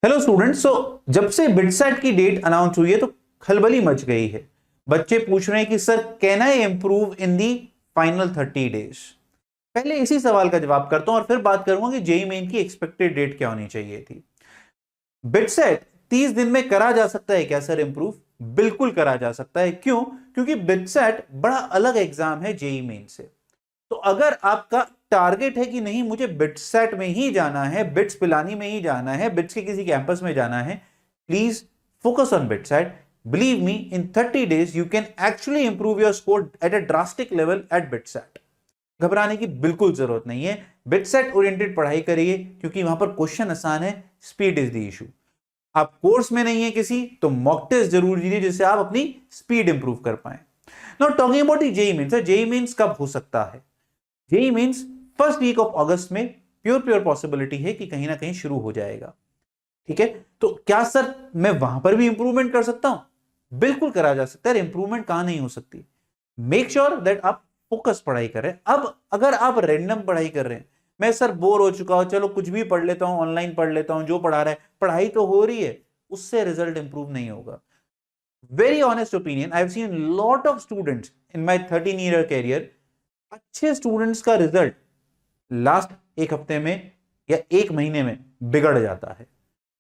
Hello students. जब से BITSAT की डेट अनाउंस हुई है तो खलबली मच गई है। बच्चे पूछ रहे हैं कि sir can I improve in the final 30 days. पहले इसी सवाल का जवाब करता हूं और फिर बात करूंगा कि जेईई मेन की एक्सपेक्टेड डेट क्या होनी चाहिए थी। बिटसेट 30 दिन में करा जा सकता है क्या सर इंप्रूव? बिल्कुल करा जा सकता है। क्यों? क्योंकि बिटसेट बड़ा अलग एग्जाम है जेईई मेन से। तो अगर आपका टारगेट है कि नहीं मुझे बिटसेट में ही जाना है, बिट्स पिलानी में ही जाना है, बिट्स के किसी कैंपस में जाना है, please focus on BITSAT. Believe me, in 30 days you can actually improve your score at a drastic level at BITSAT. घबराने की बिल्कुल जरूरत नहीं है। बिटसेट ओरिएंटेड पढ़ाई करिए क्योंकि वहां पर क्वेश्चन आसान है, स्पीड इज द इशू। आप कोर्स में नहीं है किसी तो मॉक टेस्ट जरूर दीजिए जिससे आप अपनी स्पीड इंप्रूव कर पाए। Now talking about JEE Mains, JEE Mains कब हो सकता है? JEE means first week of अगस्त में प्योर पॉसिबिलिटी है कि कहीं ना कहीं शुरू हो जाएगा। ठीक है, तो क्या सर मैं वहां पर भी इंप्रूवमेंट कर सकता हूं? बिल्कुल करा जा सकता है। इंप्रूवमेंट कहां नहीं हो सकती? मेक श्योर दैट आप फोकस पढ़ाई कर रहे हैं। अब अगर आप रैंडम पढ़ाई कर रहे हैं, मैं सर बोर हो चुका हूं, चलो कुछ भी पढ़ लेता हूं, ऑनलाइन पढ़ लेता हूं, जो पढ़ा रहा है पढ़ाई तो हो रही है, उससे रिजल्ट इंप्रूव नहीं होगा। Very honest opinion, I have seen lot of students in my 13 year career. अच्छे स्टूडेंट्स का रिजल्ट लास्ट एक हफ्ते में या एक महीने में बिगड़ जाता है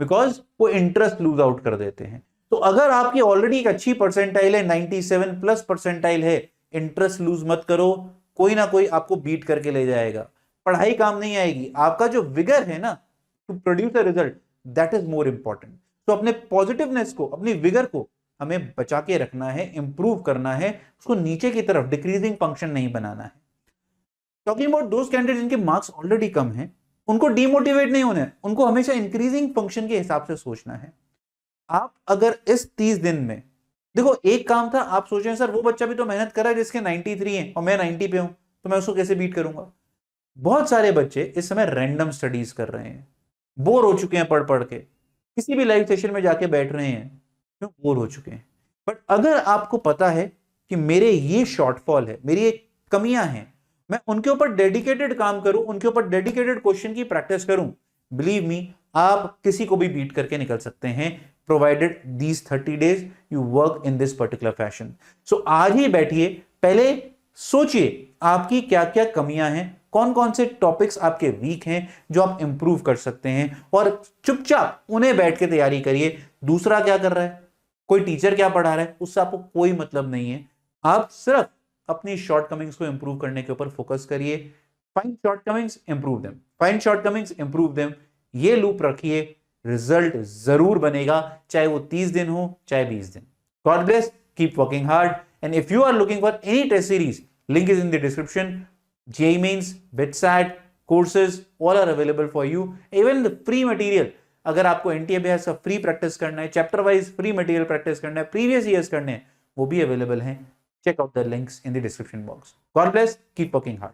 बिकॉज वो इंटरेस्ट लूज आउट कर देते हैं। तो अगर आपकी ऑलरेडी एक अच्छी परसेंटाइल है, 97 प्लस परसेंटाइल है, इंटरेस्ट लूज मत करो। कोई ना कोई आपको बीट करके ले जाएगा। पढ़ाई काम नहीं आएगी, आपका जो विगर है ना to produce a result, that is more important. तो अपने पॉजिटिवनेस को, अपनी विगर को हमें बचा के रखना है, इंप्रूव करना है, उसको नीचे की तरफ डिक्रीजिंग फंक्शन नहीं बनाना है। टॉकिंग अबाउट दोस कैंडिडेट जिनके मार्क्स ऑलरेडी कम हैं, उनको डिमोटिवेट नहीं होना है, उनको हमेशा इंक्रीजिंग फंक्शन के हिसाब से सोचना है। आप अगर इस 30 दिन में, देखो एक काम था, आप सोचें सर वो बच्चा भी तो मेहनत कर रहा है जिसके 93 है और मैं 90 पे हूं, तो मैं उसको कैसे बीट करूंगा? बहुत सारे बच्चे इस समय रैंडम स्टडीज कर रहे हैं, बोर हो चुके हैं पढ़ पढ़ के, किसी भी लाइव सेशन में जाके बैठ रहे हैं, क्यों? बोर हो चुके हैं। बट अगर आपको पता है कि मेरे ये शॉर्टफॉल है, मेरी एक कमियां हैं, मैं उनके ऊपर डेडिकेटेड काम करूं, उनके ऊपर डेडिकेटेड क्वेश्चन की प्रैक्टिस करूं, बिलीव मी, आप किसी को भी बीट करके निकल सकते हैं, provided these 30 days you work in this particular fashion. So आज ही बैठिए, पहले सोचिए आपकी क्या क्या कमियां हैं, कौन कौन से टॉपिक्स आपके वीक हैं जो आप इंप्रूव कर सकते हैं, और चुपचाप उन्हें बैठ के तैयारी करिए। दूसरा क्या कर रहा है, कोई टीचर क्या पढ़ा रहा है, उससे आपको कोई मतलब नहीं है। आप सिर्फ अपनी शॉर्टकमिंग्स को इंप्रूव करने के ऊपर फोकस करिए। Find shortcomings, improve them, find shortcomings, improve them. ये लूप रखिए, रिजल्ट जरूर बनेगा, चाहे वो 30 दिन हो चाहे 20 दिन। God bless, keep working hard, and if you are looking for any test series, link is in the description. JEE Mains, BITSAT courses all are available for you, even the free material. अगर आपको NTA Abhyas का free practice करना है, chapter wise free material practice करना है, previous years करने हैं, वो भी अवेलेबल हैं। Check out the links in the description box. God bless. Keep working hard.